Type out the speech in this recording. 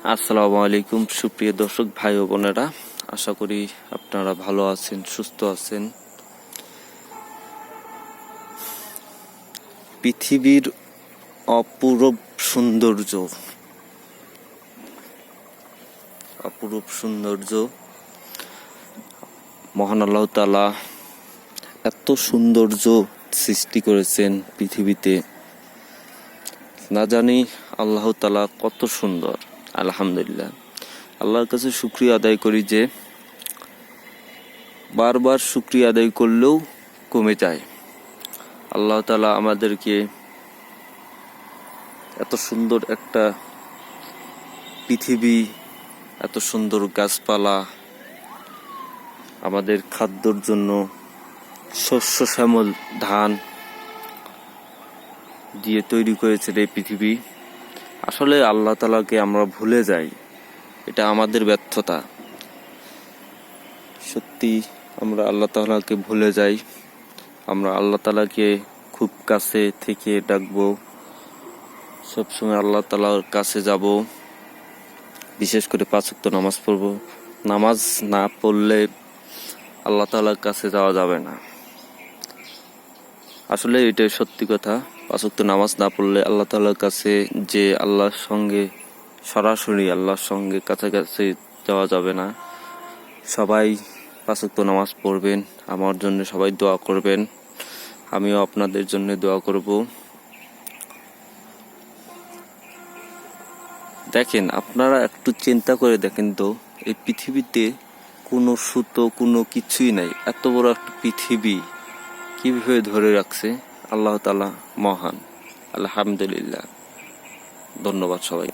আসসালামু আলাইকুম সুপ্রিয় দর্শক ভাই ও বোনেরা, আশা করি আপনারা ভালো আছেন, সুস্থ আছেন। পৃথিবীর অপূরূপ সৌন্দর্য মহান আল্লাহ তাআলা এত সৌন্দর্য সৃষ্টি করেছেন পৃথিবীতে, না জানি আল্লাহ তাআলা কত সুন্দর। আলহামদুলিল্লাহ, আল্লাহর কাছে শুকরিয়া আদায় করি যে বারবার শুকরিয়া আদায় করলেও কমে যায়। আল্লাহ তাআলা আমাদেরকে এত সুন্দর একটা পৃথিবী, এত সুন্দর গাছপালা, আমাদের খাদ্যর জন্য শস্য শ্যামল ধান দিয়ে তৈরি করেছেন এই পৃথিবী। আসলে আল্লাহ তাআলাকে আমরা ভুলে যাই, এটা আমাদের ব্যর্থতা। সত্যি আমরা আল্লাহ তাআলাকে ভুলে যাই। আমরা আল্লাহ তাআলাকে খুব কাছে থেকে ডাকবো, সবসময় আল্লাহ তাআলার কাছে যাব। বিশেষ করে 5 ওয়াক্ত নামাজ পড়ব। নামাজ না পড়লে আল্লাহ তাআলার কাছে যাওয়া যাবে না। আসলে এটাই সত্যি কথা। 5 ওয়াক্ত নামাজ না পড়লে আল্লাহ তাআলার কাছে যে আল্লাহর সঙ্গে সরাসরি আল্লাহর সঙ্গে কাছাকাছি যাওয়া যাবে না। সবাই 5 ওয়াক্ত নামাজ পড়বেন, আমার জন্য সবাই দোয়া করবেন, আমিও আপনাদের জন্য দোয়া করব। দেখেন, আপনারা একটু চিন্তা করে দেখেন তো, এই পৃথিবীতে কোনো সুতো, কোনো কিছুই নাই। এত বড় একটা পৃথিবী কিভাবে ধরে রাখছে আল্লাহ তাআলা মহান। আলহামদুলিল্লাহ, ধন্যবাদ সবাই।